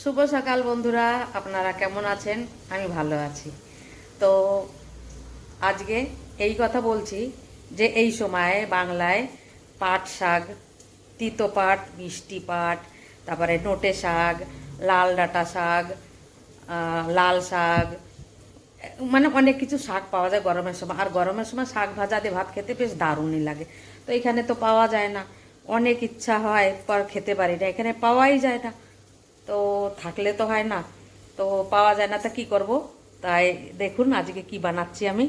শুভ সকাল বন্ধুরা, আপনারা কেমন আছেন? আমি ভালো আছি। তো আজকে এই কথা বলছি যে এই সময়ে বাংলায় পাট শাক, তিতো পাট, মিষ্টি পাট, তারপরে নোটে শাক, লাল ডাঁটা শাক, লাল শাক, মানে অনেক কিছু শাক পাওয়া যায় গরমের সময়। আর গরমের সময় শাক ভাজা দিয়ে ভাত খেতে বেশ দারুণই লাগে। তো এখানে তো পাওয়া যায় না, অনেক ইচ্ছা হয় পর খেতে পারি না, এখানে পাওয়াই যায় না। তো থাকলে তো হয় না, তো পাওয়া যায় না, তা কী করব। তাই দেখুন আজকে কি বানাচ্ছি আমি।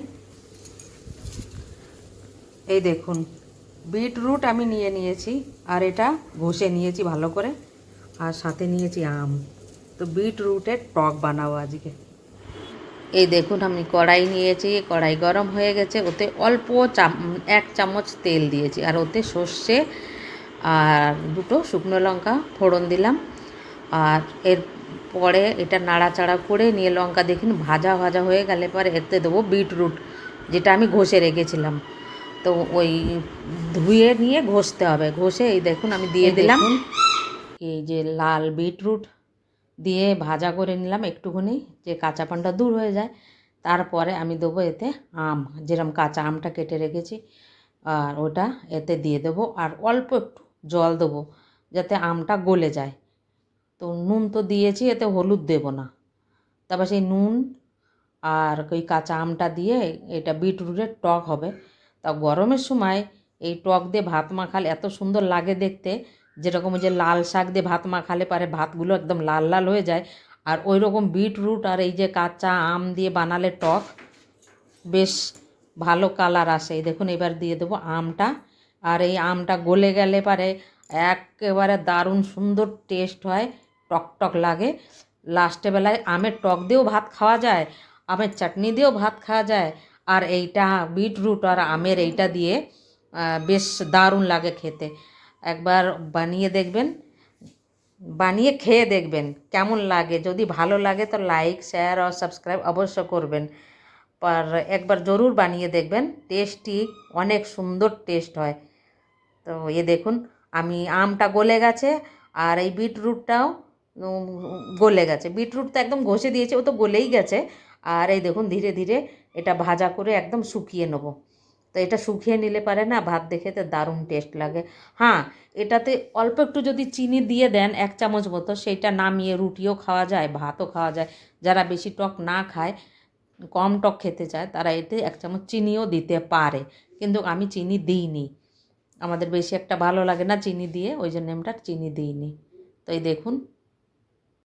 এই দেখুন, বিটরুট আমি নিয়ে নিয়েছি, আর এটা ঘষে নিয়েছি ভালো করে, আর সাথে নিয়েছি আম। তো বিটরুটের টক বানাবো আজকে। এই দেখুন, আমি কড়াই নিয়েছি, কড়াই গরম হয়ে গেছে, ওতে অল্প 1 চামচ তেল দিয়েছি, আর ওতে সর্ষে আর দুটো শুকনো লঙ্কা ফোড়ন দিলাম। আর এর পরে এটা নাড়াচাড়া করে নিয়ে লঙ্কা দেখুন ভাজা ভাজা হয়ে গেলে পরে এতে দেবো বিটরুট, যেটা আমি ঘষে রেখেছিলাম। তো ওই ধুয়ে নিয়ে ঘষতে হবে, ঘষে এই দেখুন আমি দিয়ে দিলাম। এই যে লাল বিটরুট দিয়ে ভাজা করে নিলাম একটুখানি, যে কাঁচাপানটা দূর হয়ে যায়। তারপরে আমি দেবো এতে আম, যেরকম কাঁচা আমটা কেটে রেখেছি, আর ওটা এতে দিয়ে দেবো, আর অল্প একটু জল দেবো যাতে আমটা গলে যায়। তো নুন তো দিয়েছি, এতে হলুদ দেবো না। তারপর সেই নুন আর ওই কাঁচা আমটা দিয়ে এটা বিটরুটের টক হবে। তা গরমের সময় এই টক দিয়ে ভাত মাখালে এত সুন্দর লাগে দেখতে, যেরকম যে লাল শাক দিয়ে ভাত মাখালে পারে ভাতগুলো একদম লাল লাল হয়ে যায়, আর ওই রকম বিটরুট আর এই যে কাঁচা আম দিয়ে বানালে টক বেশ ভালো কালার আসে। এই দেখুন এবার দিয়ে দেবো আমটা, আর এই আমটা গলে গেলে পারে একেবারে দারুণ সুন্দর টেস্ট হয়, টক টক লাগে। লাস্টে বেলায় আমের টক দিয়েও ভাত খাওয়া যায়, আমের চাটনি দিয়েও ভাত খাওয়া যায়, আর এইটা বিটরুট আর আমের এইটা দিয়ে বেশ দারুণ লাগে খেতে। একবার বানিয়ে দেখবেন, বানিয়ে খেয়ে দেখবেন কেমন লাগে। যদি ভালো লাগে তো লাইক শেয়ার আর সাবস্ক্রাইব অবশ্য করবেন। पर একবার জরুর বানিয়ে দেখবেন, টেস্টি, অনেক সুন্দর টেস্ট হয়। তো ये দেখুন আমি আমটা গলে গেছে, আর এই বিটরুটটাও গলে গেছে। বিটরুট তো একদম ঘষে দিয়েছে, ও তো গলেই গেছে। আর এই দেখুন ধীরে ধীরে এটা ভাজা করে একদম শুকিয়ে নেব। তো এটা শুকিয়ে নিলে পারে না ভাত দেখে তো দারুণ টেস্ট লাগে। হ্যাঁ, এটাতে অল্প একটু যদি চিনি দিয়ে দেন 1 চামচ মতো, সেইটা নামিয়ে রুটিও খাওয়া যায়, ভাতও খাওয়া যায়। যারা বেশি টক না খায়, কম টক খেতে চায়, তারা এতে 1 চামচ চিনিও দিতে পারে, কিন্তু আমি চিনি দিইনি। আমাদের বেশি একটা ভালো লাগে না চিনি দিয়ে, ওই জন্য আমরা চিনি দিইনি। তো এই দেখুন